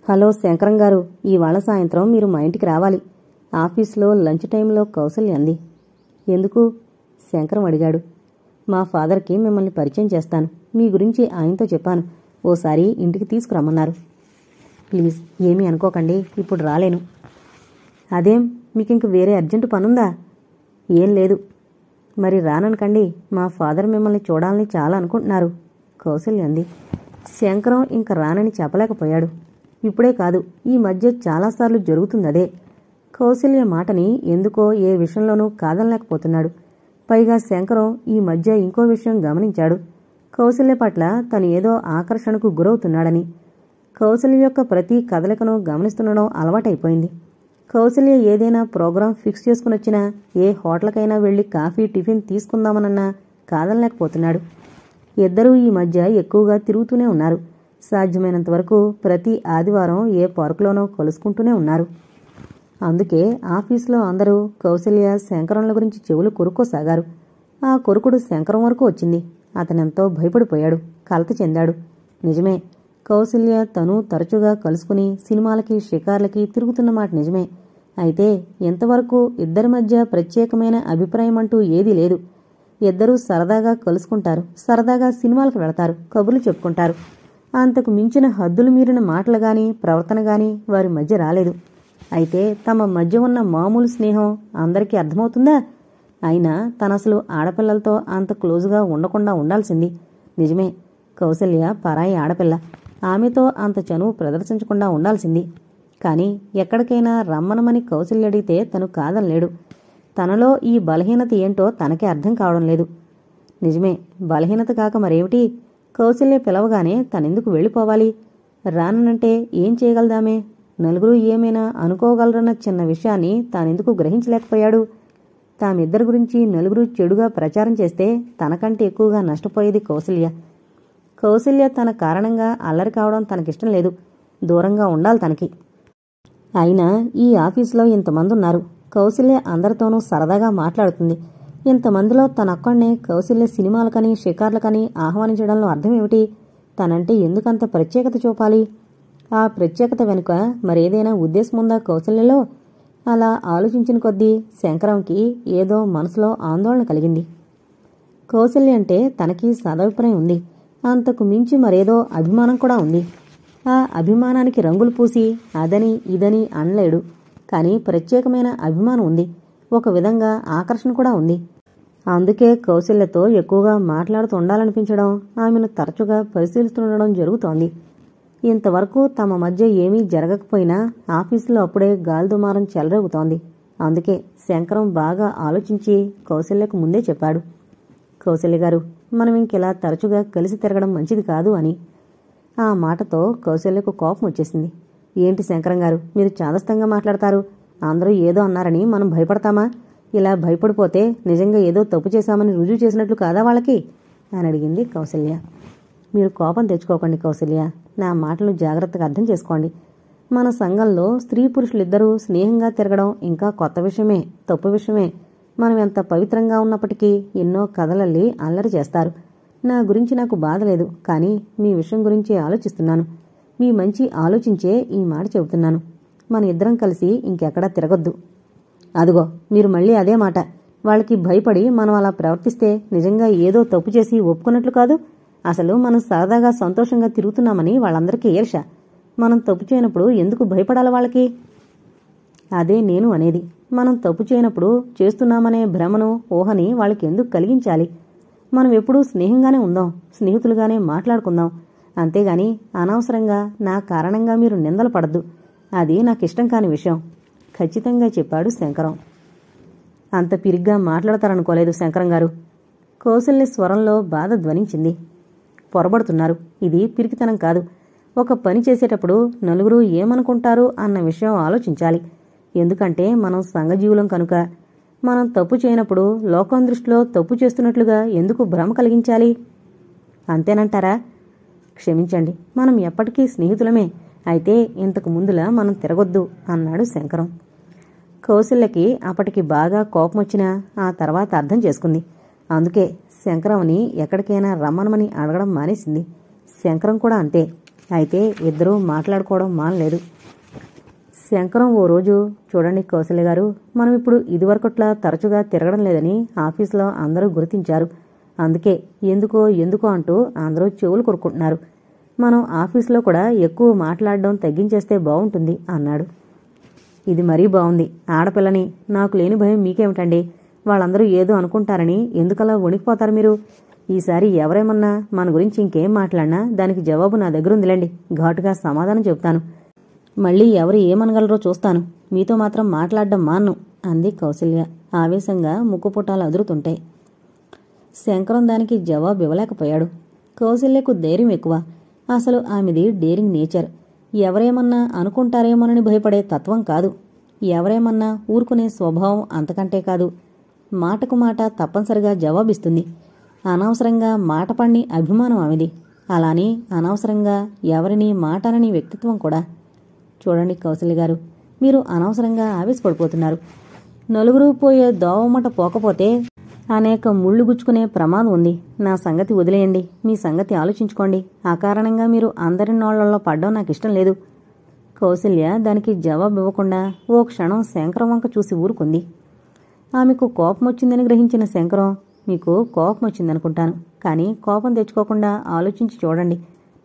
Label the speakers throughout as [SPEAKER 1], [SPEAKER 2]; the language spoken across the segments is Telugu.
[SPEAKER 1] హలో శంకరం గారు, ఇవాళ సాయంత్రం మీరు మా ఇంటికి రావాలి. ఆఫీస్లో లంచ్ టైంలో కౌసల్య అంది. ఎందుకు? శంకరం అడిగాడు. మా ఫాదర్కి మిమ్మల్ని పరిచయం చేస్తాను. మీ గురించి ఆయనతో చెప్పాను. ఓసారి ఇంటికి తీసుకురమ్మన్నారు. ప్లీజ్ ఏమీ అనుకోకండి, ఇప్పుడు రాలేను. అదేం, మీకింక వేరే అర్జెంటు పనుందా? ఏం లేదు. మరి రాననకండి, మా ఫాదర్ మిమ్మల్ని చూడాలని చాలా అనుకుంటున్నారు, కౌసల్య అంది. శంకరం ఇంక రానని చెప్పలేకపోయాడు. ఇప్పుడే కాదు, ఈ మధ్య చాలాసార్లు జరుగుతుందదే. కౌసల్య మాటని ఎందుకో ఏ విషయంలోనూ కాదనలేకపోతున్నాడు. పైగా శంకరం ఈ మధ్య ఇంకో విషయం గమనించాడు. కౌసల్య పట్ల తను ఏదో ఆకర్షణకు గురవుతున్నాడని. కౌసల్య యొక్క ప్రతి కదలికను గమనిస్తుండడం అలవాటైపోయింది. కౌసల్య ఏదైనా ప్రోగ్రాం ఫిక్స్ చేసుకునొచ్చినా, ఏ హోటల్కైనా వెళ్లి కాఫీ టిఫిన్ తీసుకుందామనన్నా కాదనలేకపోతున్నాడు. ఇద్దరూ ఈ మధ్య ఎక్కువగా తిరుగుతూనే ఉన్నారు. సాధ్యమైనంత వరకు ప్రతి ఆదివారం ఏ పార్కులోనో కలుసుకుంటూనే ఉన్నారు. అందుకే ఆఫీసులో అందరూ కౌసల్య శంకరంల గురించి చెవులు కొరుక్కోసాగారు. ఆ కొరుకుడు శంకరం వరకు వచ్చింది. అతనెంతో భయపడిపోయాడు, కలత చెందాడు. నిజమే, కౌసల్య తను తరచుగా కలుసుకుని సినిమాలకి షికార్లకి తిరుగుతున్నమాట నిజమే. అయితే ఎంతవరకు ఇద్దరి మధ్య ప్రత్యేకమైన అభిప్రాయం అంటూ ఏదీ లేదు. ఇద్దరూ సరదాగా కలుసుకుంటారు, సరదాగా సినిమాలకు వెళతారు, కబుర్లు చెప్పుకుంటారు. అంతకు మించిన హద్దులు మీరిన మాటలుగాని ప్రవర్తనగాని వారి మధ్య రాలేదు. అయితే తమ మధ్య ఉన్న మామూలు స్నేహం అందరికీ అర్థమవుతుందా? అయినా తనసలు ఆడపిల్లలతో అంత క్లోజుగా ఉండకుండా ఉండాల్సింది. నిజమే, కౌసల్య పరాయి ఆడపిల్ల. ఆమెతో అంత చనువు ప్రదర్శించకుండా ఉండాల్సింది. కాని ఎక్కడికైనా రమ్మనమని కౌసల్య అడిగితే తను కాదనలేడు. తనలో ఈ బలహీనత ఏంటో తనకే అర్థం కావడం లేదు. నిజమే, బలహీనత కాక మరేమిటి? కౌసల్య పిలవగానే తనెందుకు వెళ్ళిపోవాలి? రాననంటే ఏం చేయగలదామే? నలుగురు ఏమైనా అనుకోగలరన్న చిన్న విషయాన్ని తానెందుకు గ్రహించలేకపోయాడు? తామిద్దరి గురించి నలుగురు చెడుగా ప్రచారం చేస్తే తనకంటే ఎక్కువగా నష్టపోయేది కౌసల్య. కౌసల్య తన కారణంగా అల్లరి కావడం తనకిష్టం లేదు. దూరంగా ఉండాలి తనకి. అయినా ఈ ఆఫీసులో ఇంతమంది ఉన్నారు. కౌసల్య అందరితోనూ సరదాగా మాట్లాడుతుంది. ఇంతమందిలో తనొక్కడే కౌసల్య సినిమాలకని షికార్లకని ఆహ్వానించడంలో అర్థమేమిటి? తనంటే ఎందుకంత ప్రత్యేకత చూపాలి? ఆ ప్రత్యేకత వెనుక మరేదైనా ఉద్దేశముందా కౌసల్యలో? అలా ఆలోచించిన కొద్దీ శంకరంకి ఏదో మనసులో ఆందోళన కలిగింది. కౌసల్య అంటే తనకి సదభిప్రాయం ఉంది. అంతకు మించి మరేదో అభిమానం కూడా ఉంది. ఆ అభిమానానికి రంగులు పూసి అదని ఇదని అనలేడు. కాని ప్రత్యేకమైన అభిమానం ఉంది. ఒక విధంగా ఆకర్షణ కూడా ఉంది. అందుకే కౌసల్యతో ఎక్కువగా మాట్లాడుతూ ఉండాలనిపించడం, ఆమెను తరచుగా పరిశీలిస్తుండడం జరుగుతోంది. ఇంతవరకు తమ మధ్య ఏమీ జరగకపోయినా ఆఫీసులో అప్పుడే గాలిదుమారం చెలరేగుతోంది. అందుకే శంకరం బాగా ఆలోచించి కౌసల్యకు ముందే చెప్పాడు. కౌసల్య గారు, మనం ఇంకెలా తరచుగా కలిసి తిరగడం మంచిది కాదు అని. ఆ మాటతో కౌసల్యకు కోపం వచ్చేసింది. ఏంటి శంకరం గారు, మీరు చాదస్తంగా మాట్లాడతారు? అందరూ ఏదో అన్నారని మనం భయపడతామా? ఇలా భయపడిపోతే నిజంగా ఏదో తప్పు చేశామని రుజువు చేసినట్లు కాదా వాళ్ళకి అని అడిగింది కౌసల్య. మీరు కోపం తెచ్చుకోకండి కౌసల్య, నా మాటలను జాగ్రత్తగా అర్థం చేసుకోండి. మన సంఘంలో స్త్రీ పురుషులిద్దరూ స్నేహంగా తిరగడం ఇంకా కొత్త విషయమే, తప్పు విషయమే. మనం ఎంత పవిత్రంగా ఉన్నప్పటికీ ఎన్నో కథలల్లి అల్లరి చేస్తారు. నా గురించి నాకు బాధ లేదు, కానీ మీ విషయం గురించే ఆలోచిస్తున్నాను. మీ మంచి ఆలోచించే ఈ మాట చెబుతున్నాను. మన ఇద్దరం కలిసి ఇంకెక్కడా తిరగొద్దు. అదిగో, మీరు మళ్ళీ అదే మాట. వాళ్ళకి భయపడి మనం అలా ప్రవర్తిస్తే నిజంగా ఏదో తప్పు చేసి ఒప్పుకున్నట్లు కాదు. అసలు మనం సరదాగా సంతోషంగా తిరుగుతున్నామని వాళ్ళందరికీ ఈర్ష. మనం తప్పు చేయనప్పుడు ఎందుకు భయపడాలి వాళ్ళకి? అదే నేను అనేది. మనం తప్పు చేయనప్పుడు చేస్తున్నామనే భ్రమను, ఊహని వాళ్ళకి ఎందుకు కలిగించాలి? మనం ఎప్పుడూ స్నేహంగానే ఉందాం, స్నేహితులుగానే మాట్లాడుకుందాం. అంతేగాని అనవసరంగా నా కారణంగా మీరు నిందలు పడద్దు. అది నాకిష్టం కాని విషయం, ఖచ్చితంగా చెప్పాడు శంకరం. అంత పిరిగ్గా మాట్లాడతారనుకోలేదు శంకరం గారు. కౌసల్య స్వరంలో బాధ ధ్వనించింది. పొరబడుతున్నారు. ఇది పిరికితనం కాదు. ఒక పని చేసేటప్పుడు నలుగురు ఏమనుకుంటారు అన్న విషయం ఆలోచించాలి. ఎందుకంటే మనం సంఘజీవులం కనుక. మనం తప్పు చేయనప్పుడు లోకం దృష్టిలో తప్పు చేస్తున్నట్లుగా ఎందుకు భ్రమ కలిగించాలి? అంతేనంటారా? క్షమించండి, మనం ఎప్పటికీ స్నేహితులమే. అయితే ఇంతకు ముందులా మనం తిరగొద్దు అన్నాడు శంకరం. కౌసల్యకి అప్పటికి బాగా కోపం వచ్చినా ఆ తర్వాత అర్థం చేసుకుంది. అందుకే శంకరంని ఎక్కడికైనా రమ్మనమని అడగడం మానేసింది. శంకరం కూడా అంతే. అయితే ఇద్దరూ మాట్లాడుకోవడం మానలేదు. శంకరం ఓ రోజు, చూడండి కౌసల్య గారు, మనం ఇప్పుడు ఇదివరకట్లా తరచుగా తిరగడం లేదని ఆఫీసులో అందరూ గుర్తించారు. అందుకే ఎందుకో అంటూ అందరూ చెవులు కొరుక్కుంటున్నారు. మనం ఆఫీసులో కూడా ఎక్కువ మాట్లాడడం తగ్గించేస్తే బాగుంటుంది అన్నాడు. ఇది మరీ బాగుంది. ఆడపిల్లని, నాకు లేని భయం మీకేమిటండి? వాళ్ళందరూ ఏదో అనుకుంటారని ఎందుకలా వణికిపోతారు మీరు? ఈసారి ఎవరేమన్నా మన గురించి ఇంకేం మాట్లాడినా దానికి జవాబు నా దగ్గర ఉందిలేండి. ఘాటుగా సమాధానం చెబుతాను. మళ్ళీ ఎవరు ఏమనగలరో చూస్తాను. మీతో మాత్రం మాట్లాడడం మాన్ను అంది కౌసల్య ఆవేశంగా ముక్కుపుటాలు అదురుతుంటాయి. శంకరం దానికి జవాబు ఇవ్వలేకపోయాడు. కౌసల్యకు ధైర్యం ఎక్కువ. అసలు ఆమెది డేరింగ్ నేచర్. ఎవరేమన్నా అనుకుంటారేమోనని భయపడే తత్వం కాదు. ఎవరేమన్నా ఊరుకునే స్వభావం అంతకంటే కాదు. మాటకు మాట తప్పనిసరిగా జవాబిస్తుంది. అనవసరంగా మాట పడిని అభిమానం ఆమెది. అలాని అనవసరంగా ఎవరిని మాటనని వ్యక్తిత్వం కూడా. చూడండి కౌసల్య గారు, మీరు అనవసరంగా ఆవేశపడిపోతున్నారు. నలుగురు పోయే దోవమట పోకపోతే అనేక ముళ్ళు గుచ్చుకునే ప్రమాదం ఉంది. నా సంగతి వదిలేయండి. మీ సంగతి ఆలోచించుకోండి. ఆ కారణంగా మీరు అందరి నోళ్లలో పడ్డం నాకిష్టం లేదు. కౌసల్య దానికి జవాబు ఇవ్వకుండా ఓ క్షణం శంకరం వంక చూసి ఊరుకుంది. ఆమెకు కోపం వచ్చిందని గ్రహించిన శంకరం, మీకు కోపం వచ్చిందనుకుంటాను, కానీ కోపం తెచ్చుకోకుండా ఆలోచించి చూడండి.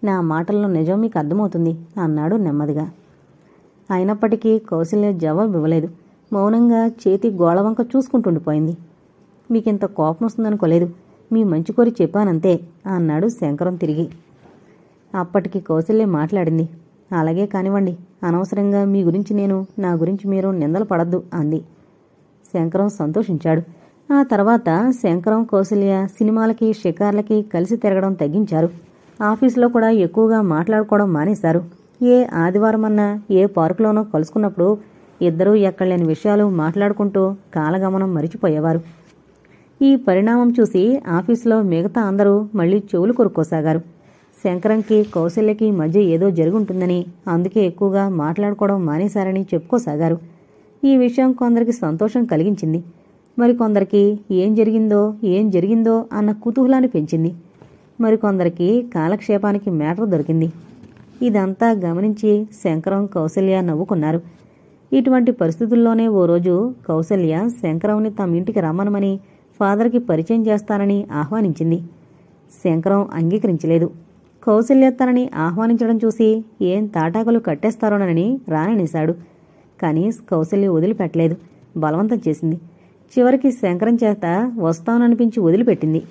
[SPEAKER 1] నా మాటల్లో నిజం మీకు అర్థమవుతుంది అన్నాడు నెమ్మదిగా. అయినప్పటికీ కౌసల్య జవాబు ఇవ్వలేదు. మౌనంగా చేతి గోళవంక చూసుకుంటుండిపోయింది. మీకింత కోపం వస్తుందనుకోలేదు. మీ మంచి కోరి చెప్పానంతే అన్నాడు శంకరం తిరిగి. అప్పటికి కౌసల్య మాట్లాడింది. అలాగే కానివ్వండి. అనవసరంగా మీ గురించి నేను, నా గురించి మీరు నిందలు పడద్దు అంది. శంకరం సంతోషించాడు. ఆ తర్వాత శంకరం, కౌసల్య సినిమాలకి, షికార్లకి కలిసి తిరగడం తగ్గించారు. ఆఫీసులో కూడా ఎక్కువగా మాట్లాడుకోవడం మానేశారు. ఏ ఆదివారమన్నా ఏ పార్కులోనో కలుసుకున్నప్పుడు ఇద్దరూ ఎక్కడలేని విషయాలు మాట్లాడుకుంటూ కాలగమనం మరిచిపోయేవారు. ఈ పరిణామం చూసి ఆఫీసులో మిగతా అందరూ మళ్లీ చెవులు కొరుక్కోసాగారు. శంకరంకి, కౌసల్యకి మధ్య ఏదో జరుగుంటుందని, అందుకే ఎక్కువగా మాట్లాడుకోవడం మానేశారని చెప్పుకోసాగారు. ఈ విషయం కొందరికి సంతోషం కలిగించింది. మరికొందరికి ఏం జరిగిందో అన్న కుతూహలాన్ని పెంచింది. మరికొందరికి కాలక్షేపానికి మేటర్ దొరికింది. ఇదంతా గమనించి శంకరం, కౌసల్య నవ్వుకున్నారు. ఇటువంటి పరిస్థితుల్లోనే ఓ రోజు కౌసల్య శంకరంని తమ ఇంటికి రమ్మనమని, ఫాదర్కి పరిచయం చేస్తానని ఆహ్వానించింది. శంకరం అంగీకరించలేదు. కౌసల్య తనని ఆహ్వానించడం చూసి ఏం తాటాకులు కట్టేస్తారోనని రాననేశాడు. కానీ కౌసల్య వదిలిపెట్టలేదు. బలవంతం చేసింది. చివరికి శంకరం చేత వస్తాననిపించి వదిలిపెట్టింది.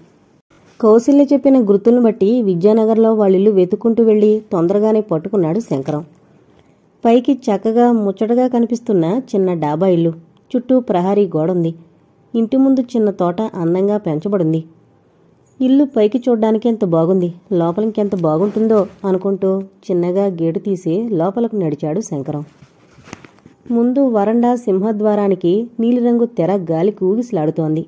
[SPEAKER 1] కౌసల్య చెప్పిన గుర్తులను బట్టి విద్యానగర్లో వాళ్ళిల్లు వెతుక్కుంటూ వెళ్లి తొందరగానే పట్టుకున్నాడు శంకరం. పైకి చక్కగా ముచ్చటగా కనిపిస్తున్న చిన్న డాబా ఇల్లు. చుట్టూ ప్రహారీ గోడుంది. ఇంటి ముందు చిన్న తోట అందంగా పెంచబడింది. ఇల్లు పైకి చూడ్డానికి ఎంత బాగుంది, లోపలికెంత బాగుంటుందో అనుకుంటూ చిన్నగా గేటు తీసి లోపలకు నడిచాడు శంకరం. ముందు వరండా సింహద్వారానికి నీలిరంగు తెర గాలికి ఊగిసలాడుతోంది.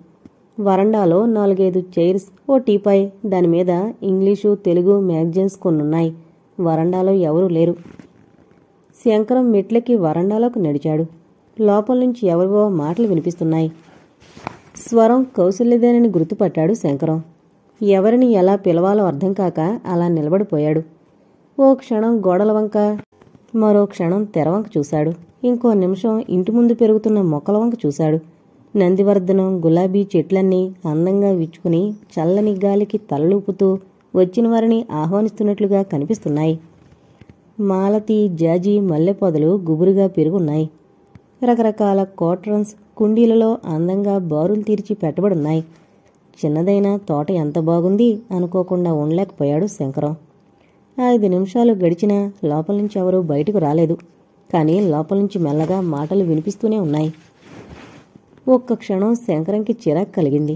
[SPEAKER 1] వరండాలో 4-5 చైర్స్, ఓ టీపాయ్, దానిమీద ఇంగ్లీషు, తెలుగు మ్యాగజైన్స్ కొన్నున్నాయి. వరండాలో ఎవరూ లేరు. శంకరం మెట్లకి వరండాలోకి నడిచాడు. లోపల నుంచి ఎవరివో మాటలు వినిపిస్తున్నాయి. స్వరం కౌసల్యదేనని గుర్తుపట్టాడు శంకరం. ఎవరిని ఎలా పిలవాలో అర్థం కాక అలా నిలబడిపోయాడు. ఓ క్షణం గోడల వంక, మరో క్షణం తెరవంక చూశాడు. ఇంకో నిమిషం ఇంటి ముందు పెరుగుతున్న మొక్కల వంక చూశాడు. నందివర్ధనం, గులాబీ చెట్లన్నీ అందంగా విచ్చుకుని చల్లని గాలికి తలలూపుతూ వచ్చిన వారిని ఆహ్వానిస్తున్నట్లుగా కనిపిస్తున్నాయి. మాలతి, జాజి, మల్లెపొదలు గుబురుగా పెరుగున్నాయి. రకరకాల కోట్రన్స్ కుండీలలో అందంగా బారులు తీర్చి పెట్టబడున్నాయి. చిన్నదైన తోట ఎంత బాగుంది అనుకోకుండా ఉండలేకపోయాడు శంకరం. 5 నిమిషాలు గడిచినా లోపల నుంచి ఎవరూ బయటకు రాలేదు. కానీ లోపల నుంచి మెల్లగా మాటలు వినిపిస్తూనే ఉన్నాయి. ఒక్క క్షణం శంకరంకి చిరాకు కలిగింది.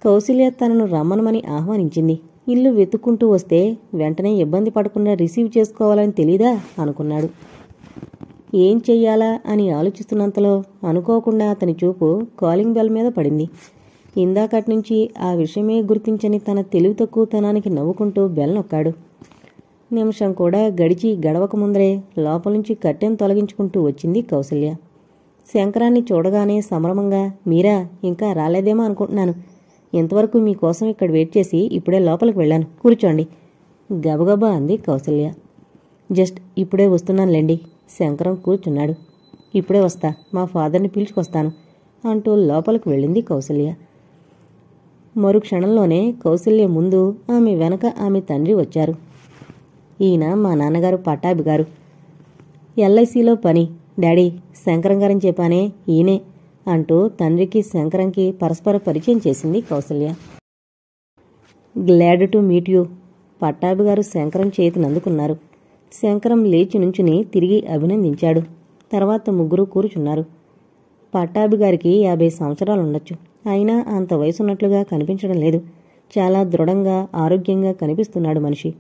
[SPEAKER 1] కౌసల్య తనను రమ్మనమని ఆహ్వానించింది. ఇల్లు వెతుక్కుంటూ వస్తే వెంటనే ఇబ్బంది పడకుండా రిసీవ్ చేసుకోవాలని తెలీదా అనుకున్నాడు. ఏం చెయ్యాలా అని ఆలోచిస్తున్నంతలో అనుకోకుండా అతని చూపు కాలింగ్ బెల్ మీద పడింది. ఇందాకట్నుంచి ఆ విషయమే గుర్తించని తన తెలివి తక్కువతనానికి నవ్వుకుంటూ బెల్ నొక్కాడు. నిమిషం కూడా గడవక ముందరే లోపల నుంచి కట్టెను తొలగించుకుంటూ వచ్చింది కౌసల్య. శంకరాన్ని చూడగానే సంభ్రమంగా, మీరా, ఇంకా రాలేదేమో అనుకుంటున్నాను. ఇంతవరకు మీకోసం ఇక్కడ వెయిట్ చేసి ఇప్పుడే లోపలికి వెళ్ళాను. కూర్చోండి గబగబా అంది కౌసల్య. జస్ట్ ఇప్పుడే వస్తున్నానులేండి. శంకరం కూర్చున్నాడు. ఇప్పుడే వస్తా, మా ఫాదర్ని పిలుచుకొస్తాను అంటూ లోపలికి వెళ్ళింది కౌసల్య. మరు క్షణంలోనే కౌసల్య ముందు, ఆమె వెనక ఆమె తండ్రి వచ్చారు. ఈయన మా నాన్నగారు పట్టాభి గారు. ఎల్ఐసిలో పని. డాడీ, శంకరం గారని చెప్పానే, ఈయనే అంటూ తండ్రికి శంకరంకి పరస్పర పరిచయం చేసింది Kausalya. Glad to meet you. Pattabhi గారు శంకరం చేతిని అందుకున్నారు. శంకరం లేచి నుంచుని తిరిగి అభినందించాడు. తర్వాత ముగ్గురు కూర్చున్నారు. పట్టాభి గారికి 50 సంవత్సరాలుండొచ్చు. అయినా అంత వయసున్నట్లుగా కనిపించడం లేదు. చాలా దృఢంగా, ఆరోగ్యంగా కనిపిస్తున్నాడు మనిషి.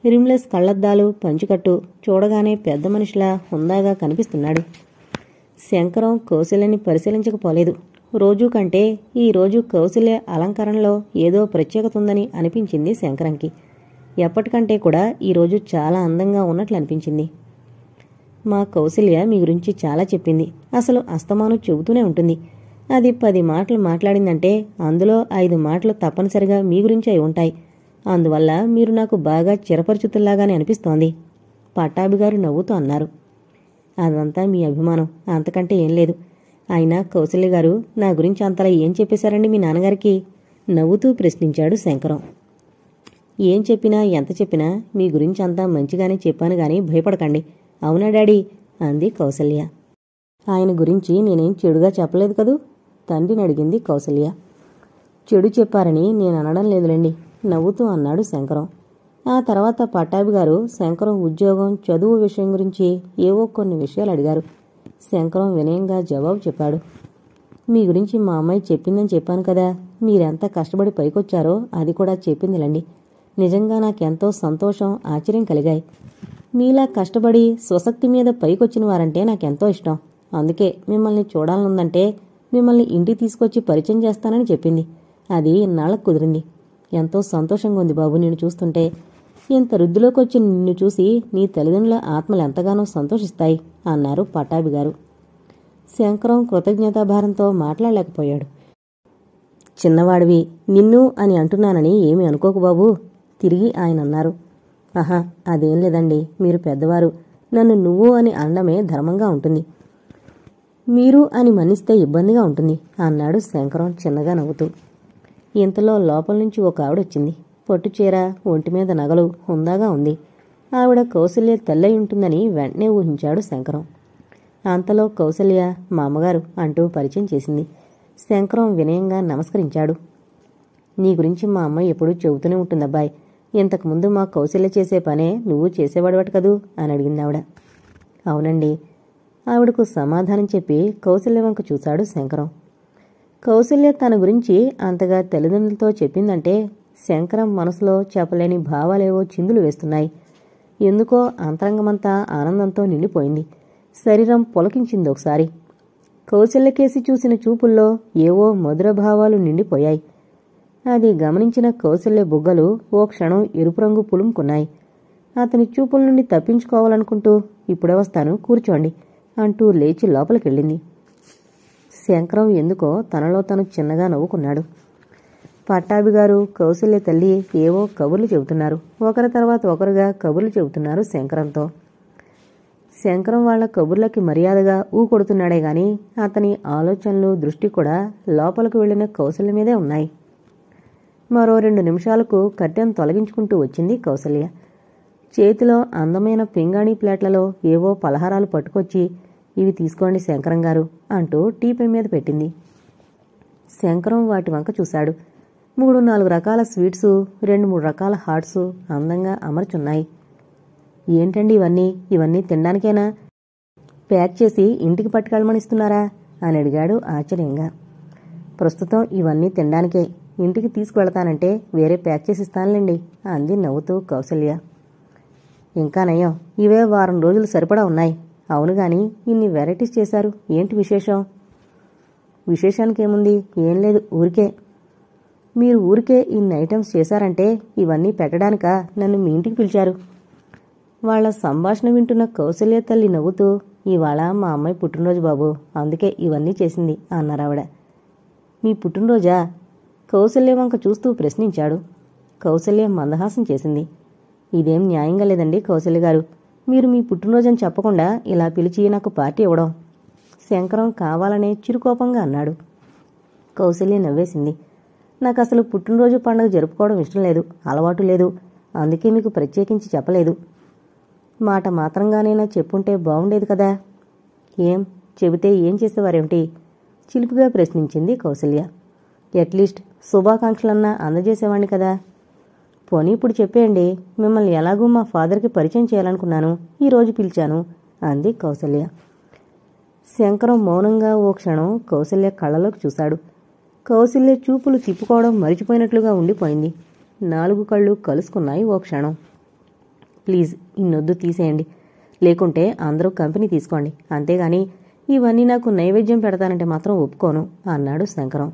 [SPEAKER 1] రిమ్లెస్ కళ్లద్దాలు, పంచికట్టు, చూడగానే పెద్ద మనిషిలా హుందాగా కనిపిస్తున్నాడు. శంకరం కౌశల్యని పరిశీలించకపోలేదు. రోజూ కంటే ఈ రోజు కౌశల్య అలంకరణలో ఏదో ప్రత్యేకత ఉందని అనిపించింది శంకరంకి. ఎప్పటికంటే కూడా ఈరోజు చాలా అందంగా ఉన్నట్లు అనిపించింది. మా కౌశల్య మీ గురించి చాలా చెప్పింది. అసలు అస్తమానం చెబుతూనే ఉంటుంది. అది 10 మాటలు మాట్లాడిందంటే అందులో 5 మాటలు తప్పనిసరిగా మీ గురించి అయి ఉంటాయి. అందువల్ల మీరు నాకు బాగా చిరపరిచితుల్లాగానే అనిపిస్తోంది పట్టాభిగారు నవ్వుతూ అన్నారు. అదంతా మీ అభిమానం, అంతకంటే ఏం లేదు. అయినా కౌశల్య గారు నా గురించి అంతలా ఏం చెప్పేశారండి మీ నాన్నగారికి? నవ్వుతూ ప్రశ్నించాడు శంకరం. ఏం చెప్పినా ఎంత చెప్పినా మీ గురించి అంతా మంచిగానే చెప్పాను గాని భయపడకండి. అవునా డాడీ? అంది కౌసల్య. ఆయన గురించి నేనేం చెడుగా చెప్పలేదు కదూ? తండ్రిని అడిగింది కౌసల్య. చెడు చెప్పారని నేను అనడం లేదులేండి, నవ్వుతూ అన్నాడు శంకరం. ఆ తర్వాత పట్టాభిగారు శంకరం ఉద్యోగం, చదువు విషయం గురించి ఏవో కొన్ని విషయాలు అడిగారు. శంకరం వినయంగా జవాబు చెప్పాడు. మీ గురించి మా అమ్మాయి చెప్పిందని చెప్పాను కదా, మీరెంత కష్టపడి పైకొచ్చారో అది కూడా చెప్పిందిలండి. నిజంగా నాకెంతో సంతోషం, ఆశ్చర్యం కలిగాయి. మీలా కష్టపడి స్వశక్తి మీద పైకొచ్చిన వారంటే నాకెంతో ఇష్టం. అందుకే మిమ్మల్ని చూడాలనుందంటే మిమ్మల్ని ఇంటికి తీసుకొచ్చి పరిచయం చేస్తానని చెప్పింది. అది ఇన్నాళ్లకు కుదిరింది. ఎంతో సంతోషంగా ఉంది బాబు నిన్ను చూస్తుంటే. ఇంత వృద్ధిలోకి వచ్చి నిన్ను చూసి నీ తల్లిదండ్రుల ఆత్మలు ఎంతగానో సంతోషిస్తాయి అన్నారు పట్టాభిగారు. శంకరం కృతజ్ఞతాభారంతో మాట్లాడలేకపోయాడు. చిన్నవాడివి, నిన్ను అని అంటున్నానని ఏమీ అనుకోకు బాబూ, తిరిగి ఆయన అన్నారు. ఆహా, అదేం లేదండి, మీరు పెద్దవారు, నన్ను నువ్వు అని అనడమే ధర్మంగా ఉంటుంది. మీరు అని మన్నిస్తే ఇబ్బందిగా ఉంటుంది అన్నాడు శంకరం చిన్నగా నవ్వుతూ. ఇంతలో లోపల నుంచి ఒక ఆవిడొచ్చింది. పొట్టుచీర, ఒంటిమీద నగలు, హుందాగా ఉంది. ఆవిడ కౌసల్య తల్లై ఉంటుందని వెంటనే ఊహించాడు శంకరం. అంతలో కౌసల్య మా అమ్మగారు అంటూ పరిచయం చేసింది. శంకరం వినయంగా నమస్కరించాడు. నీ గురించి మా అమ్మ ఎప్పుడూ చెబుతూనే ఉంటుందబ్బాయ్. ఇంతకుముందు మా కౌశల్య చేసే పనే నువ్వు చేసేవాడువట కదూ అని అడిగింది ఆవిడ. అవునండి. ఆవిడకు సమాధానం చెప్పి కౌశల్య వంక చూశాడు శంకరం. కౌశల్య తన గురించి అంతగా తల్లిదండ్రులతో చెప్పిందంటే శంకరం మనసులో చెప్పలేని భావాలేవో చిందులు వేస్తున్నాయి. ఎందుకో అంతరంగమంతా ఆనందంతో నిండిపోయింది. శరీరం పులకించింది ఒకసారి. కౌశల్యకేసి చూసిన చూపుల్లో ఏవో మధుర భావాలు నిండిపోయాయి. అది గమనించిన కౌశల్య బుగ్గలు ఓ క్షణం ఎరుపు రంగు పులుముకున్నాయి. అతని చూపుల నుండి తప్పించుకోవాలనుకుంటూ ఇప్పుడే వస్తాను, కూర్చోండి అంటూ లేచి లోపలికెళ్ళింది. శంకరం ఎందుకో తనలో తను చిన్నగా నవ్వుకున్నాడు. పట్టాభిగారు, కౌశల్య తల్లి ఏవో కబుర్లు చెబుతున్నారు. ఒకరి తర్వాత ఒకరుగా కబుర్లు చెబుతున్నారు శంకరంతో. శంకరం వాళ్ల కబుర్లకి మర్యాదగా కొడుతున్నాడే గాని అతని ఆలోచనలు, దృష్టి కూడా లోపలికి వెళ్లిన కౌశల్య మీదే ఉన్నాయి. మరో 2 నిమిషాలకు కట్టెను తొలగించుకుంటూ వచ్చింది కౌసల్య. చేతిలో అందమైన పింగాణీ ప్లేట్లలో ఏవో పలహారాలు పట్టుకొచ్చి, ఇవి తీసుకోండి శంకరం గారు అంటూ టీపై మీద పెట్టింది. శంకరం వాటి వంక చూశాడు. 3-4 రకాల స్వీట్సు, 2-3 రకాల హాట్సు అందంగా అమర్చున్నాయి. ఏంటండి ఇవన్నీ తినడానికేనా? ప్యాక్ చేసి ఇంటికి పట్టుకెళ్ళమనిస్తున్నారా అని అడిగాడు ఆశ్చర్యంగా. ప్రస్తుతం ఇవన్నీ తినడానికే, ఇంటికి తీసుకువెళతానంటే వేరే ప్యాక్ చేసి ఇస్తానులేండి అంది నవ్వుతూ కౌసల్య. ఇంకా నయం, ఇవే వారం రోజులు సరిపడా ఉన్నాయి. అవును గాని ఇన్ని వెరైటీస్ చేశారు, ఏంటి విశేషం? విశేషానికేముంది, ఏం లేదు, ఊరికే. మీరు ఊరికే ఇన్ని ఐటమ్స్ చేశారంటే ఇవన్నీ పెట్టడానికా నన్ను మీ ఇంటికి పిలిచారు? వాళ్ల సంభాషణ వింటున్న కౌసల్య తల్లి నవ్వుతూ, ఇవాళ మా అమ్మాయి పుట్టినరోజు బాబు, అందుకే ఇవన్నీ చేసింది అన్నారావిడ. మీ పుట్టినరోజా? కౌసల్య వంక చూస్తూ ప్రశ్నించాడు. కౌసల్య మందహాసం చేసింది. ఇదేం న్యాయంగా లేదండి కౌసల్య గారు. మీరు మీ పుట్టినరోజని చెప్పకుండా ఇలా పిలిచి నాకు పార్టీ ఇవ్వడం? శంకరం కావాలనే చిరుకోపంగా అన్నాడు. కౌసల్య నవ్వేసింది. నాకు అసలు పుట్టినరోజు పండుగ జరుపుకోవడం ఇష్టం లేదు, అలవాటు లేదు. అందుకే మీకు ప్రత్యేకించి చెప్పలేదు. మాట మాత్రంగానైనా చెప్పుంటే బాగుండేది కదా. ఏం చెబితే ఏం చేసేవారేమిటి? చిలిపిగా ప్రశ్నించింది కౌసల్య. అట్లీస్ట్ శుభాకాంక్షలన్నా అందజేసేవాణ్ణి కదా. పోనీ ఇప్పుడు చెప్పేయండి. మిమ్మల్ని ఎలాగూ మా ఫాదర్కి పరిచయం చేయాలనుకున్నాను, ఈరోజు పిలిచాను అంది కౌసల్య. శంకరం మౌనంగా ఓ క్షణం కౌసల్య కళ్ళలోకి చూశాడు. కౌసల్య చూపులు తిప్పుకోవడం మరిచిపోయినట్లుగా ఉండిపోయింది. 4 కళ్ళు కలుసుకున్నాయి ఓ క్షణం. ప్లీజ్ ఇన్నొద్దు, తీసేయండి. లేకుంటే అందరూ కంపెనీ తీసుకోండి. అంతేగాని ఇవన్నీ నాకు నైవేద్యం పెడతానంటే మాత్రం ఒప్పుకోను అన్నాడు శంకరం.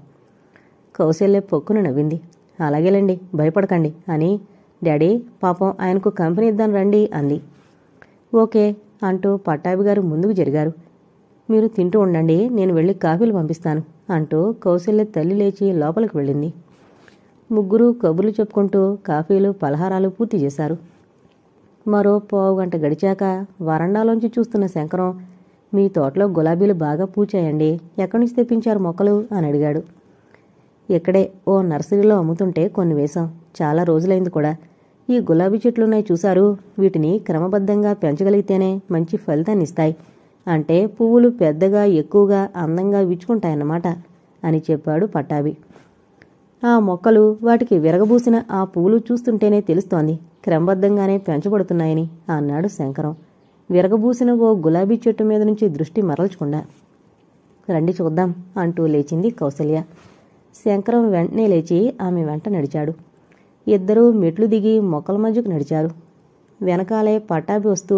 [SPEAKER 1] కౌసల్య పొక్కున నవ్వింది. అలాగేలేండి, భయపడకండి అని. డాడీ, పాపం ఆయనకు కంపెనీ ఇద్దాం రండి అంది. ఓకే అంటూ పట్టాభిగారు ముందుకు జరిగారు. మీరు తింటూ ఉండండి, నేను వెళ్ళి కాఫీలు పంపిస్తాను అంటూ కౌసల్య తల్లి లేచి లోపలికి వెళ్ళింది. ముగ్గురు కబుర్లు చెప్పుకుంటూ కాఫీలు పలహారాలు పూర్తి చేశారు. మరో పావుగంట గడిచాక వరండాలోంచి చూస్తున్న శంకరం, మీ తోటలో గులాబీలు బాగా పూచాయండి, ఎక్కడి నుంచి తెప్పించారు మొక్కలు అని అడిగాడు. ఇక్కడే ఓ నర్సరీలో అమ్ముతుంటే కొన్ని వేశాం, చాలా రోజులైంది కూడా. ఈ గులాబీ చెట్లున్నాయి చూశారు, వీటిని క్రమబద్ధంగా పెంచగలిగితేనే మంచి ఫలితాన్ని ఇస్తాయి. అంటే పువ్వులు పెద్దగా ఎక్కువగా అందంగా విచ్చుకుంటాయన్నమాట అని చెప్పాడు పట్టాభి. ఆ మొక్కలు, వాటికి విరగబూసిన ఆ పువ్వులు చూస్తుంటేనే తెలుస్తోంది క్రమబద్ధంగానే పెంచబడుతున్నాయని అన్నాడు శంకరం విరగబూసిన ఓ గులాబీ చెట్టు మీద నుంచి దృష్టి మరల్చకుండా. రండి చూద్దాం అంటూ లేచింది కౌసల్య. శంకరం వెంటనే లేచి ఆమె వెంట నడిచాడు. ఇద్దరూ మెట్లు దిగి మొక్కల మధ్యకు నడిచారు. వెనకాలే పట్టాభి వస్తూ,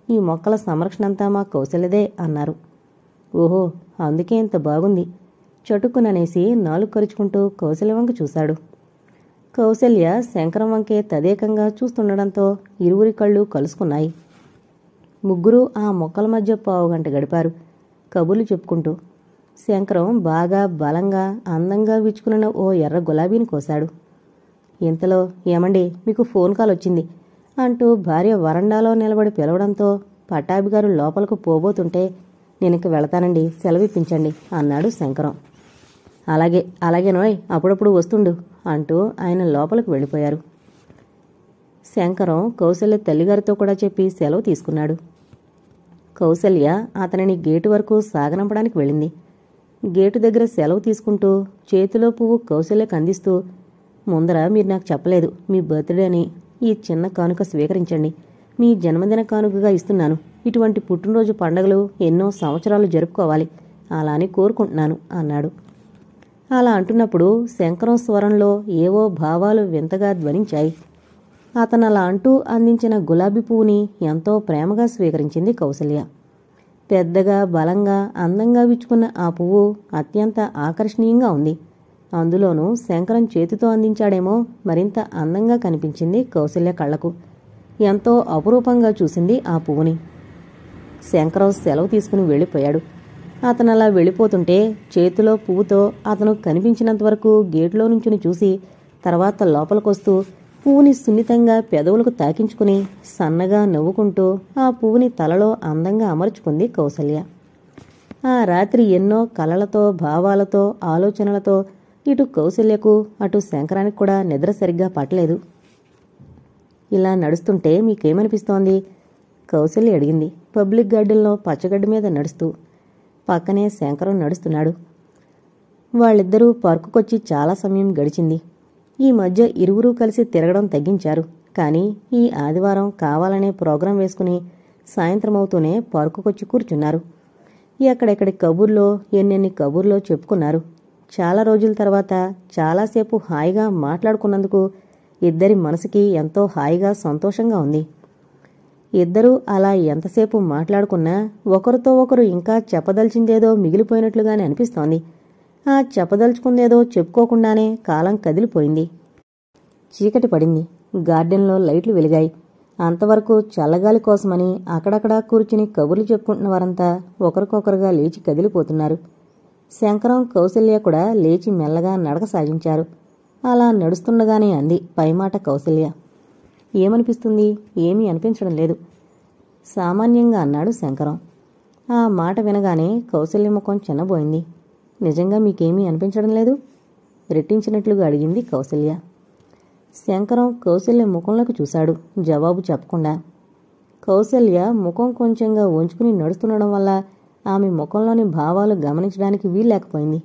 [SPEAKER 1] ఈ మొక్కల సంరక్షణంతా మా కౌసల్యదే అన్నారు. ఓహో, అందుకే ఇంత బాగుంది చటుక్కుననేసి నాలుగు కరుచుకుంటూ కౌసల్య వంక చూశాడు. కౌసల్య శంకరం వంకే తదేకంగా చూస్తుండడంతో ఇరువురి కళ్ళు కలుసుకున్నాయి. ముగ్గురూ ఆ మొక్కల మధ్య పావుగంట గడిపారు కబుర్లు చెప్పుకుంటూ. శంకరం బాగా బలంగా అందంగా విచ్చుకున్న ఓ ఎర్ర గులాబీని కోశాడు. ఇంతలో, ఏమండి మీకు ఫోన్ కాల్ వచ్చింది అంటూ భార్య వరండాలో నిలబడి పిలవడంతో పట్టాభిగారు లోపలకు పోబోతుంటే, నేనింక వెళతానండి, సెలవిప్పించండి అన్నాడు శంకరం. అలాగే నోయ్, అప్పుడప్పుడు వస్తుండు అంటూ ఆయన లోపలికి వెళ్ళిపోయారు. శంకరం కౌసల్య తల్లిగారితో కూడా చెప్పి సెలవు తీసుకున్నాడు. కౌసల్య అతనిని గేటు వరకు సాగనంపడానికి వెళ్ళింది. గేటు దగ్గర సెలవు తీసుకుంటూ చేతిలో పువ్వు కౌసల్యకు అందిస్తూ, ముందర మీరు నాకు చెప్పలేదు మీ బర్త్డే అని, ఈ చిన్న కానుక స్వీకరించండి, మీ జన్మదిన కానుకగా ఇస్తున్నాను. ఇటువంటి పుట్టినరోజు పండగలు ఎన్నో సంవత్సరాలు జరుపుకోవాలి, అలా అని కోరుకుంటున్నాను అన్నాడు. అలా అంటున్నప్పుడు శంకరం స్వరంలో ఏవో భావాలు వింతగా ధ్వనించాయి. అతనలా అంటూ అందించిన గులాబీ పువ్వుని ఎంతో ప్రేమగా స్వీకరించింది కౌసల్య. పెద్దగా బలంగా అందంగా విచ్చుకున్న ఆ పువ్వు అత్యంత ఆకర్షణీయంగా ఉంది. అందులోనూ శంకరం చేతితో అందించాడేమో మరింత అందంగా కనిపించింది కౌసల్య కళ్లకు. ఎంతో అపురూపంగా చూసింది ఆ పువ్వుని. శంకరం సెలవు తీసుకుని వెళ్ళిపోయాడు. అతనలా వెళ్ళిపోతుంటే చేతిలో పువ్వుతో అతను కనిపించినంతవరకు గేట్లో నుంచుని చూసి తర్వాత లోపలికొస్తూ పువ్వుని సున్నితంగా పెదవులకు తాకించుకుని సన్నగా నవ్వుకుంటూ ఆ పువ్వుని తలలో అందంగా అమర్చుకుంది కౌసల్య. ఆ రాత్రి ఎన్నో కలలతో భావాలతో ఆలోచనలతో ఇటు కౌసల్యకు అటు శంకరానికి కూడా నిద్ర సరిగ్గా పట్టలేదు. ఇలా నడుస్తుంటే మీకేమనిపిస్తోంది? కౌసల్య అడిగింది పబ్లిక్ గార్డెన్లో పచ్చగడ్డి మీద నడుస్తూ. పక్కనే శంకరం నడుస్తున్నాడు. వాళ్ళిద్దరూ పార్కుకొచ్చి చాలా సమయం గడిచింది. ఈ మధ్య ఇరువురూ కలిసి తిరగడం తగ్గించారు. కానీ ఈ ఆదివారం కావాలనే ప్రోగ్రాం వేసుకుని సాయంత్రమవుతూనే పార్కుకొచ్చి కూర్చున్నారు. ఎక్కడెక్కడి కబుర్లో ఎన్నెన్ని కబుర్లో చెప్పుకున్నారు. చాలా రోజుల తర్వాత చాలాసేపు హాయిగా మాట్లాడుకున్నందుకు ఇద్దరి మనసుకి ఎంతో హాయిగా సంతోషంగా ఉంది. ఇద్దరూ అలా ఎంతసేపు మాట్లాడుకున్నా ఒకరితో ఒకరు ఇంకా చెప్పదలిచిందేదో మిగిలిపోయినట్లుగానే అనిపిస్తోంది. ఆ చెప్పదలుచుకుందేదో చెప్పుకోకుండానే కాలం కదిలిపోయింది. చీకటి పడింది. గార్డెన్లో లైట్లు వెలిగాయి. అంతవరకు చల్లగాలి కోసమని అక్కడక్కడా కూర్చుని కబుర్లు చెప్పుకుంటున్న వారంతా ఒకరికొకరుగా లేచి కదిలిపోతున్నారు. శంకరం కౌసల్య కూడా లేచి మెల్లగా నడక సాగించారు. అలా నడుస్తుండగానే అంది పైమాట కౌసల్య. ఏమనిపిస్తుంది? ఏమీ అనిపించడం లేదు. సామాన్యంగా అన్నాడు శంకరం. ఆ మాట వినగానే కౌసల్య ముఖం చిన్నబోయింది. నిజంగా మీకేమీ అనిపించడం లేదు? రెట్టించినట్లుగా అడిగింది కౌసల్య. శంకరం కౌసల్య ముఖంలోకి చూశాడు, జవాబు చెప్పకుండా. కౌసల్య ముఖం కొంచెంగా వంచుకుని నడుస్తుండడం వల్ల ఆమె ముఖంలోని భావాలు గమనించడానికి వీల్లేకపోయింది.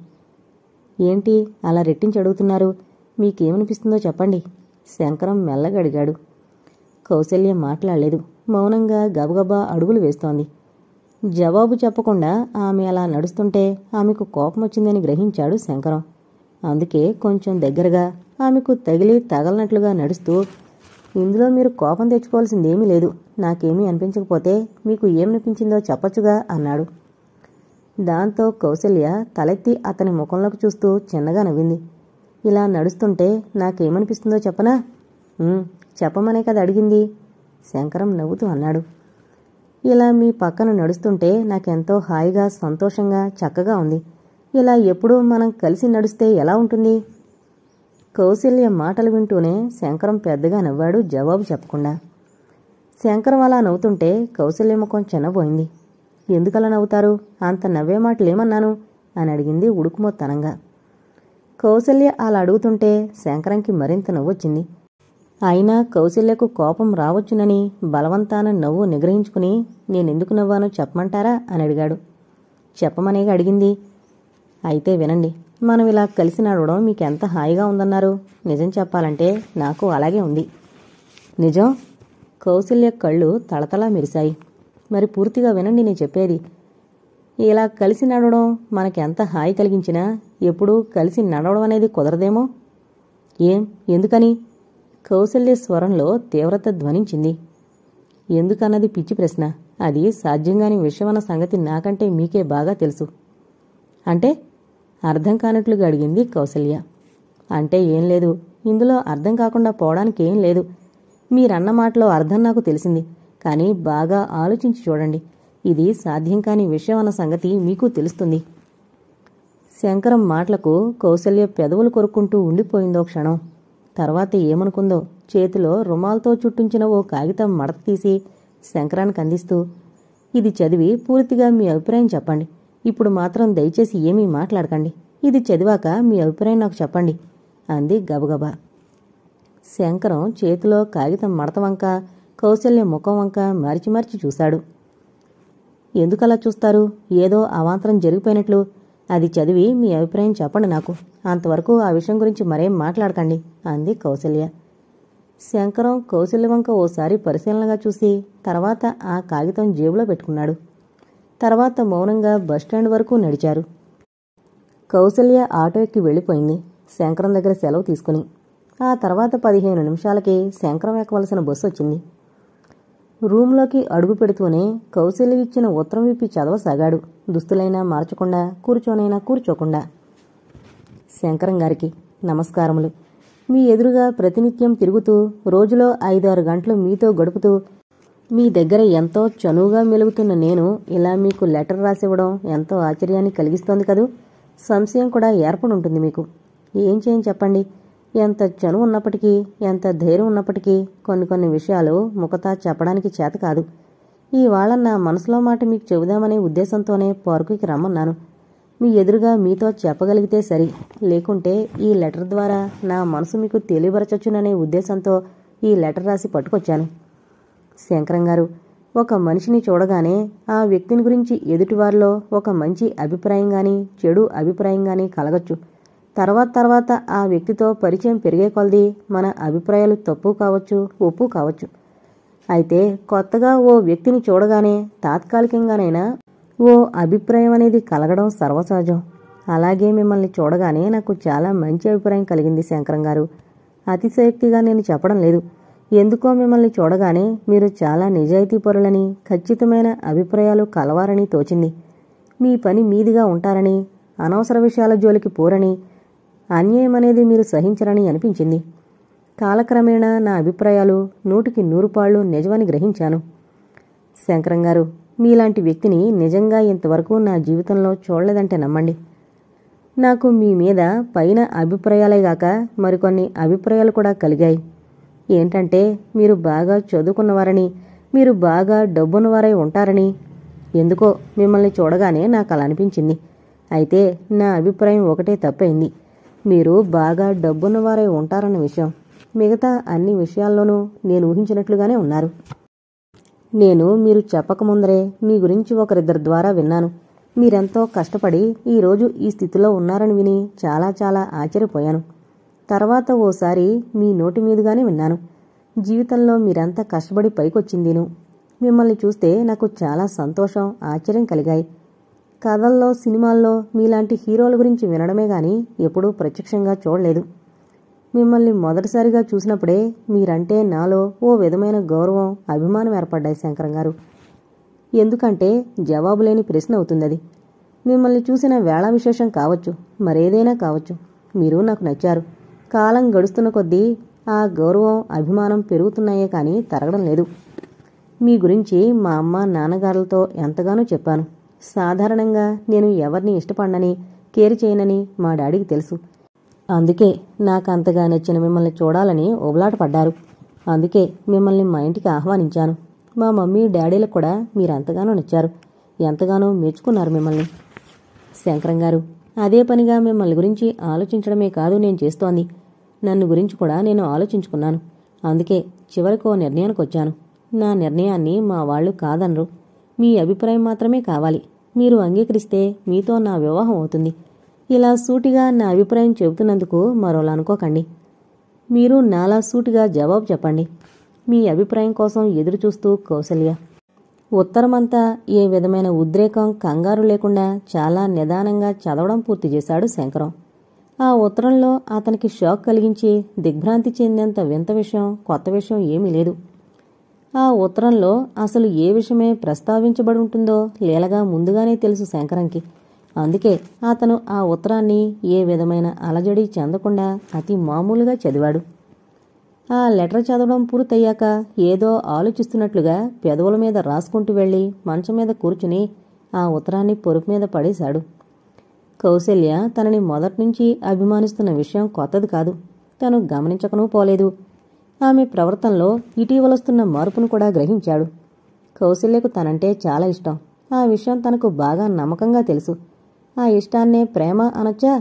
[SPEAKER 1] ఏంటి అలా రెట్టించి అడుగుతున్నారు? మీకేమనిపిస్తుందో చెప్పండి, శంకరం మెల్లగా అడిగాడు. కౌసల్య మాట్లాడలేదు. మౌనంగా గబగబా అడుగులు వేస్తోంది. జవాబు చెప్పకుండా ఆమె అలా నడుస్తుంటే ఆమెకు కోపం వచ్చిందని గ్రహించాడు శంకరం. అందుకే కొంచెం దగ్గరగా ఆమెకు తగిలి తగలనట్లుగా నడుస్తూ, ఇందులో మీరు కోపం తెచ్చుకోవాల్సిందేమీ లేదు. నాకేమీ అనిపించకపోతే మీకు ఏమనిపించిందో చెప్పొచ్చుగా అన్నాడు. దాంతో కౌసల్య తలెత్తి అతని ముఖంలోకి చూస్తూ చిన్నగా నవ్వింది. ఇలా నడుస్తుంటే నాకేమనిపిస్తుందో చెప్పనా? చెప్పమనే కదా అడిగింది, శంకరం నవ్వుతూ అన్నాడు. ఇలా మీ పక్కన నడుస్తుంటే నాకెంతో హాయిగా, సంతోషంగా, చక్కగా ఉంది. ఇలా ఎప్పుడూ మనం కలిసి నడుస్తే ఎలా ఉంటుంది? కౌసల్య మాటలు వింటూనే శంకరం పెద్దగా నవ్వాడు, జవాబు చెప్పకుండా. శంకరం అలా నవ్వుతుంటే కౌసల్య ముఖం చిన్నబోయింది. ఎందుకలా నవ్వుతారు? అంత నవ్వే మాటలేమన్నాను అని అడిగింది ఉడుకుమోత్తనంగా. కౌసల్య అలా అడుగుతుంటే శంకరంకి మరింత నవ్వొచ్చింది. అయినా కౌసల్యకు కోపం రావచ్చునని బలవంతాన నవ్వు నిగ్రహించుకుని, నేనెందుకు నవ్వానో చెప్పమంటారా అని అడిగాడు. చెప్పమనేగా అడిగింది. అయితే వినండి, మనం ఇలా కలిసి నడవడం మీకెంత హాయిగా ఉందన్నారు? నిజం చెప్పాలంటే నాకు అలాగే ఉంది. నిజం? కౌసల్య కళ్ళు తళతళా మెరిశాయి. మరి పూర్తిగా వినండి నేను చెప్పేది. ఇలా కలిసి నడవడం మనకెంత హాయి కలిగించినా ఎప్పుడూ కలిసి నడవడం అనేది కుదరదేమో. ఏం, ఎందుకని? కౌసల్య స్వరంలో తీవ్రత ధ్వనించింది. ఎందుకన్నది పిచ్చి ప్రశ్న. అది సాధ్యంగాని విషయమన్న సంగతి నాకంటే మీకే బాగా తెలుసు. అంటే? అర్థం కానట్లుగా అడిగింది కౌసల్య. అంటే ఏం లేదు, ఇందులో అర్థం కాకుండా పోవడానికి ఏం లేదు. మీరన్న మాటలో అర్థం నాకు తెలిసింది. కానీ బాగా ఆలోచించి చూడండి, ఇది సాధ్యం కాని విషయం అన్న సంగతి మీకు తెలుస్తుంది. శంకరం మాటలకు కౌసల్య పెదవులు కొరుక్కుంటూ ఉండిపోయిందో క్షణం. తర్వాత ఏమనుకుందో చేతిలో రుమాల్తో చుట్టించిన ఓ కాగితం మడత తీసి శంకరానికి అందిస్తూ, ఇది చదివి పూర్తిగా మీ అభిప్రాయం చెప్పండి. ఇప్పుడు మాత్రం దయచేసి ఏమీ మాట్లాడకండి. ఇది చదివాక మీ అభిప్రాయం నాకు చెప్పండి అంది గబగబా. శంకరం చేతిలో కాగితం మడత వంక కౌసల్య ముఖం వంక మార్చి మార్చి చూశాడు. ఎందుకలా చూస్తారు? ఏదో అవాంతరం జరిగిపోయినట్లు. అది చదివి మీ అభిప్రాయం చెప్పండి నాకు. అంతవరకు ఆ విషయం గురించి మరేం మాట్లాడకండి అంది కౌసల్య. శంకరం కౌసల్య వంక ఓసారి పరిశీలనగా చూసి తర్వాత ఆ కాగితం జేబులో పెట్టుకున్నాడు. తర్వాత మౌనంగా బస్టాండ్ వరకు నడిచారు. కౌసల్య ఆటో ఎక్కి వెళ్ళిపోయింది, శంకరం దగ్గర సెలవు తీసుకుని. ఆ తర్వాత 15 నిమిషాలకి శంకరం ఎక్కవలసిన బస్సు వచ్చింది. రూంలోకి అడుగు పెడుతూనే కౌసల్య ఇచ్చిన ఉత్తరం విప్పి చదవసాగాడు, దుస్తులైనా మార్చకుండా, కూర్చోనైనా కూర్చోకుండా. శంకరం గారికి నమస్కారములు. మీ ఎదురుగా ప్రతినిత్యం తిరుగుతూ రోజులో 5-6 గంటలు మీతో గడుపుతూ మీ దగ్గర ఎంతో చనువుగా మెలుగుతున్న నేను ఇలా మీకు లెటర్ రాసివ్వడం ఎంతో ఆశ్చర్యాన్ని కలిగిస్తోంది కదూ. సంశయం కూడా ఏర్పడుంటుంది మీకు. ఏం చేయని చెప్పండి. ఎంత చనువు ఉన్నప్పటికీ, ఎంత ధైర్యం ఉన్నప్పటికీ కొన్ని విషయాలు ముఖతా చెప్పడానికి చేత కాదు. ఇవాళ నా మనసులో మాట మీకు చెబుదామనే ఉద్దేశంతోనే పార్కుకి రమ్మన్నాను. మీ ఎదురుగా మీతో చెప్పగలిగితే సరి, లేకుంటే ఈ లెటర్ ద్వారా నా మనసు మీకు తెలియపరచొచ్చుననే ఉద్దేశంతో ఈ లెటర్ రాసి పట్టుకొచ్చాను. శంకరం గారు, ఒక మనిషిని చూడగానే ఆ వ్యక్తిని గురించి ఎదుటివారిలో ఒక మంచి అభిప్రాయం గాని, చెడు అభిప్రాయం గాని కలగచ్చు. తర్వాత ఆ వ్యక్తితో పరిచయం పెరిగే కొలది మన అభిప్రాయాలు తప్పు కావచ్చు, ఒప్పు కావచ్చు. అయితే కొత్తగా ఓ వ్యక్తిని చూడగానే తాత్కాలికంగానైనా ఓ అభిప్రాయం అనేది కలగడం సర్వసహజం. అలాగే మిమ్మల్ని చూడగానే నాకు చాలా మంచి అభిప్రాయం కలిగింది శంకరం గారు. అతిశయోక్తిగా నేను చెప్పడం లేదు. ఎందుకో మిమ్మల్ని చూడగానే మీరు చాలా నిజాయితీపరులని, ఖచ్చితమైన అభిప్రాయాలు కలవారని తోచింది. మీ పని మీదిగా ఉంటారని, అనవసర విషయాల జోలికి పోరని, అన్యాయం అనేది మీరు సహించరని అనిపించింది. కాలక్రమేణా నా అభిప్రాయాలు 100కి 100 పాళ్ళు నిజమని గ్రహించాను. శంకరం గారు, మీలాంటి వ్యక్తిని నిజంగా ఇంతవరకు నా జీవితంలో చూడలేదంటే నమ్మండి. నాకు మీ మీద పైన అభిప్రాయాలేగాక మరికొన్ని అభిప్రాయాలు కూడా కలిగాయి. ఏంటంటే మీరు బాగా చదువుకున్నవారని, మీరు బాగా డబ్బున్నవారై ఉంటారని. ఎందుకో మిమ్మల్ని చూడగానే నాకు అలా అనిపించింది. అయితే నా అభిప్రాయం ఒకటే తప్పైంది. మీరు బాగా డబ్బున్నవారై ఉంటారన్న విషయం. మిగతా అన్ని విషయాల్లోనూ నేను ఊహించినట్లుగానే ఉన్నారు. నేను మీరు చెప్పకముందరే మీ గురించి ఒకరిద్దరి ద్వారా విన్నాను. మీరెంతో కష్టపడి ఈరోజు ఈ స్థితిలో ఉన్నారని విని చాలా చాలా ఆశ్చర్యపోయాను. తర్వాత ఓసారి మీ నోటి మీదుగానే విన్నాను. జీవితంలో మీరెంత కష్టపడి పైకొచ్చిందిను. మిమ్మల్ని చూస్తే నాకు చాలా సంతోషం, ఆశ్చర్యం కలిగాయి. కథల్లో, సినిమాల్లో మీలాంటి హీరోల గురించి వినడమే గాని ఎప్పుడూ ప్రత్యక్షంగా చూడలేదు. మిమ్మల్ని మొదటిసారిగా చూసినప్పుడే మీరంటే నాలో ఓ విధమైన గౌరవం, అభిమానం ఏర్పడ్డాయి శంకరం గారు. ఎందుకంటే జవాబులేని ప్రశ్న అవుతుందది. మిమ్మల్ని చూసిన వేళ విశేషం కావచ్చు, మరేదైనా కావచ్చు. మీరు నాకు నచ్చారు. కాలం గడుస్తున్న కొద్దీ ఆ గౌరవం, అభిమానం పెరుగుతున్నాయే కానీ తరగడం లేదు. మీ గురించి మా అమ్మ, నాన్నగారులతో ఎంతగానో చెప్పాను. సాధారణంగా నేను ఎవరిని ఇష్టపడనని, కేర్ చేయనని మా డాడీకి తెలుసు. అందుకే నాకంతగా నచ్చిన మిమ్మల్ని చూడాలని ఉబలాటపడ్డారు. అందుకే మిమ్మల్ని మా ఇంటికి ఆహ్వానించాను. మా మమ్మీ, డాడీలకు కూడా మీరంతగానో నచ్చారు. ఎంతగానో మెచ్చుకున్నారు మిమ్మల్ని. శంకరం గారు, అదే పనిగా మిమ్మల్ని గురించి ఆలోచించడమే కాదు నేను చేస్తోంది. నన్ను గురించి కూడా నేను ఆలోచించుకున్నాను. అందుకే చివరికి ఓ నిర్ణయానికి వచ్చాను. నా నిర్ణయాన్ని మా వాళ్ళు కాదనరు. మీ అభిప్రాయం మాత్రమే కావాలి. మీరు అంగీకరిస్తే మీతో నా వివాహం అవుతుంది. ఇలా సూటిగా నా అభిప్రాయం చెబుతున్నందుకు మరోలా అనుకోకండి. మీరు నాలా సూటిగా జవాబు చెప్పండి. మీ అభిప్రాయం కోసం ఎదురుచూస్తూ కౌసల్య. ఉత్తరమంతా ఏ విధమైన ఉద్రేకం, కంగారు లేకుండా చాలా నిదానంగా చదవడం పూర్తి చేశాడు శంకరం. ఆ ఉత్తరంలో అతనికి షాక్ కలిగించి దిగ్భ్రాంతి చెందేంత వింత విషయం, కొత్త విషయం ఏమీ లేదు. ఆ ఉత్తరంలో అసలు ఏ విషయమే ప్రస్తావించబడి ఉంటుందో లీలగా ముందుగానే తెలుసు శంకరంకి. అందుకే అతను ఆ ఉత్తరాన్ని ఏ విధమైన అలజడి చెందకుండా అతి మామూలుగా చదివాడు. ఆ లెటర్ చదవడం పూర్తయ్యాక ఏదో ఆలోచిస్తున్నట్లుగా పెదవుల మీద రాసుకుంటూ వెళ్లి మంచం మీద కూర్చుని ఆ ఉత్తరాన్ని పొరుపు మీద పడేశాడు. కౌసల్య తనని మొదట్నుంచి అభిమానిస్తున్న విషయం కొత్తది కాదు. తను గమనించకనూ పోలేదు. ఆమె ప్రవర్తనలో ఇటీవలొస్తున్న మార్పును కూడా గ్రహించాడు. కౌసల్యకు తనంటే చాలా ఇష్టం. ఆ విషయం తనకు బాగా నమ్మకంగా తెలుసు. ఆ ఇష్టాన్నే ప్రేమ అనొచ్చా?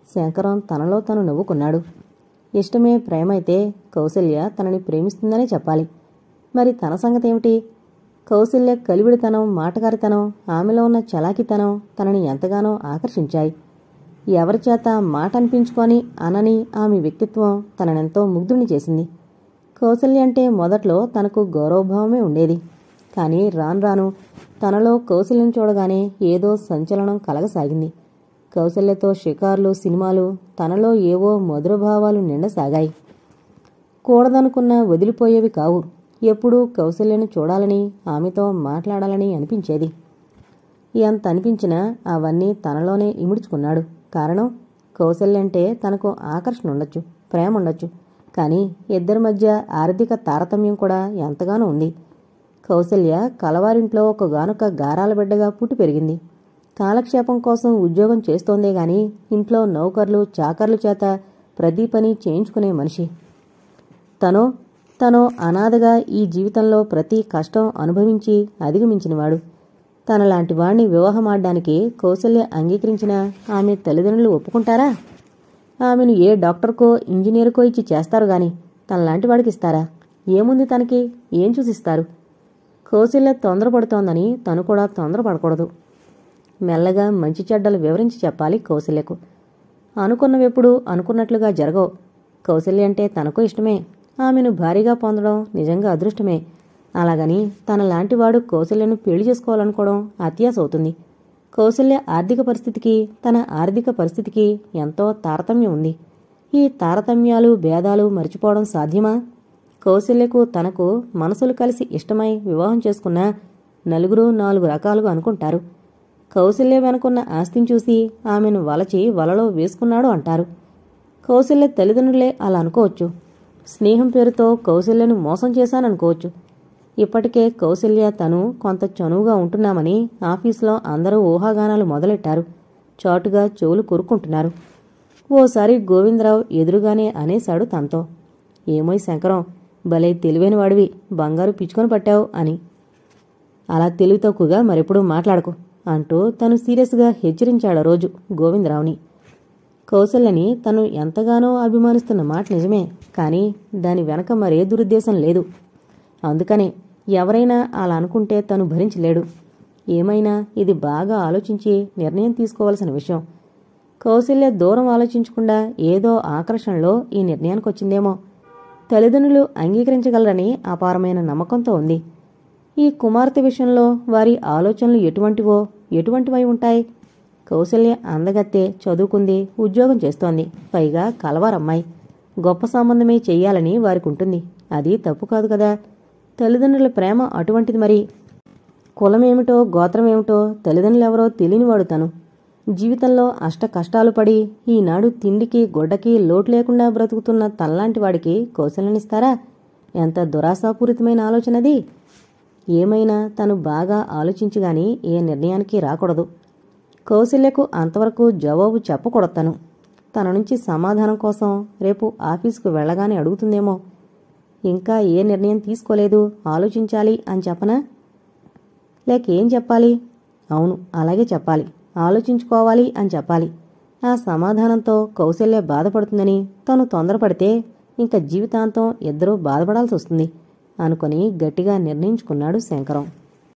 [SPEAKER 1] శంకరం తనలో తను నవ్వుకున్నాడు. ఇష్టమే ప్రేమైతే కౌసల్య తనని ప్రేమిస్తుందనే చెప్పాలి. మరి తన సంగతేమిటి? కౌసల్య కలివిడితనం, మాటగారితనం, ఆమెలో ఉన్న చలాకితనం తనని ఎంతగానో ఆకర్షించాయి. ఎవరిచేత మాట అనిపించుకొని అనని ఆమె వ్యక్తిత్వం తననెంతో ముగ్ధుని చేసింది. కౌసల్య అంటే మొదట్లో తనకు గౌరవభావమే ఉండేది. కానీ రాను రాను తనలో కౌసల్యం చూడగానే ఏదో సంచలనం కలగసాగింది. కౌసల్యతో షికార్లు, సినిమాలు, తనలో ఏవో మధురభావాలు నిండసాగాయి. కూడదనుకున్నా వదిలిపోయేవి కావు. ఎప్పుడూ కౌసల్యను చూడాలని, ఆమెతో మాట్లాడాలని అనిపించేది. ఎంత అనిపించినా అవన్నీ తనలోనే ఇముడ్చుకున్నాడు. కారణం, కౌసల్యంటే తనకు ఆకర్షణ ఉండొచ్చు, ప్రేమ ఉండొచ్చు. కానీ ఇద్దరి మధ్య ఆర్థిక తారతమ్యం కూడా ఎంతగానో ఉంది. కౌసల్య కలవారింట్లో ఒకగానొక గారాల బిడ్డగా పుట్టి పెరిగింది. కాలక్షేపం కోసం ఉద్యోగం చేస్తోందే గాని ఇంట్లో నౌకర్లు, చాకర్లు చేత ప్రతి పని చేయించుకునే మనిషి. తనో అనాథగా ఈ జీవితంలో ప్రతి కష్టం అనుభవించి అధిగమించినవాడు. తనలాంటి వాణ్ణి వివాహమాడ్డానికి కౌసల్య అంగీకరించినా ఆమె తల్లిదండ్రులు ఒప్పుకుంటారా? ఆమెను ఏ డాక్టర్కో, ఇంజనీరుకో ఇచ్చి చేస్తారు గాని తనలాంటి వాడికి ఇస్తారా? ఏముంది తనకి? ఏం చూసిస్తారు? కౌసల్య తొందరపడుతోందని తను కూడా తొందరపడకూడదు. మెల్లగా మంచి చెడ్డలు వివరించి చెప్పాలి కౌసల్యకు. అనుకున్నవెప్పుడు అనుకున్నట్లుగా జరగవు. కౌసల్య అంటే తనకు ఇష్టమే. ఆమెను భారీగా పొందడం నిజంగా అదృష్టమే. అలాగని తనలాంటివాడు కౌసల్యను పెళ్లి చేసుకోవాలనుకోవడం అత్యాశ అవుతుంది. కౌసల్య ఆర్థిక పరిస్థితికి, తన ఆర్థిక పరిస్థితికి ఎంతో తారతమ్యం ఉంది. ఈ తారతమ్యాలు, భేదాలు మరిచిపోవడం సాధ్యమా? కౌసల్యకు తనకు మనసులు కలిసి ఇష్టమై వివాహం చేసుకున్న నలుగురు నాలుగు రకాలుగా అనుకుంటారు. కౌసల్య వెనుకున్న ఆస్తిని చూసి ఆమెను వలచి వలలో వేసుకున్నాడు అంటారు. కౌసల్య తల్లిదండ్రులే అలా అనుకోవచ్చు. స్నేహం పేరుతో కౌసల్యను మోసం చేశాననుకోవచ్చు. ఇప్పటికే కౌసల్య తను కొంత చనువుగా ఉంటున్నామని ఆఫీసులో అందరూ ఊహాగానాలు మొదలెట్టారు. చాటుగా చెవులు కొరుక్కుంటున్నారు. ఓసారి గోవిందరావు ఎదురుగానే అనేశాడు తనతో, ఏమోయ్ శంకరం, భలే తెలివైన వాడివి, బంగారు పిచ్చుకొని పట్టావు అని. అలా తెలివి తక్కువగా మరెప్పుడూ మాట్లాడకు అంటూ తను సీరియస్గా హెచ్చరించాడు రోజు గోవిందరావుని. కౌసల్యని తను ఎంతగానో అభిమానిస్తున్న మాట నిజమే, కానీ దాని వెనక మరే దురుద్దేశం లేదు. అందుకనే ఎవరైనా అలా అనుకుంటే తను భరించలేడు. ఏమైనా ఇది బాగా ఆలోచించి నిర్ణయం తీసుకోవాల్సిన విషయం. కౌసల్య దూరం ఆలోచించకుండా ఏదో ఆకర్షణలో ఈ నిర్ణయానికొచ్చిందేమో. తల్లిదండ్రులు అంగీకరించగలరని అపారమైన నమ్మకంతో ఉంది. ఈ కుమార్తె విషయంలో వారి ఆలోచనలు ఎటువంటివై ఉంటాయి? కౌసల్య అందగత్తె, చదువుకుంది, ఉద్యోగం చేస్తోంది, పైగా కలవారమ్మాయి. గొప్ప సంబంధమే చెయ్యాలని వారికుంటుంది. అది తప్పు కాదు కదా. తల్లిదండ్రుల ప్రేమ అటువంటిది. మరి కులమేమిటో గోత్రమేమిటో తల్లిదండ్రులెవరో తెలియనివాడు తను. జీవితంలో అష్ట కష్టాలు పడి ఈనాడు తిండికి గుడ్డకి లోటు లేకుండా బ్రతుకుతున్న తనలాంటి వాడికి కౌశల్యనిస్తారా? ఎంత దురాశాపూరితమైన ఆలోచనది. ఏమైనా తను బాగా ఆలోచించిగాని ఏ నిర్ణయానికి రాకూడదు. కౌశల్యకు అంతవరకు జవాబు చెప్పకూడదు. తన నుంచి సమాధానం కోసం రేపు ఆఫీసుకు వెళ్ళగానే అడుగుతుందేమో. ఇంకా ఏ నిర్ణయం తీసుకోలేదు, ఆలోచించాలి అని చెప్పనా? లేకేం చెప్పాలి? అవును, అలాగే చెప్పాలి. ఆలోచించుకోవాలి అని చెప్పాలి. ఆ సమాధానంతో కౌశల్య బాధపడుతుందని తను తొందరపడితే ఇంక జీవితాంతం ఇద్దరూ బాధపడాల్సి వస్తుంది అనుకుని గట్టిగా నిర్ణయించుకున్నాడు శంకరం.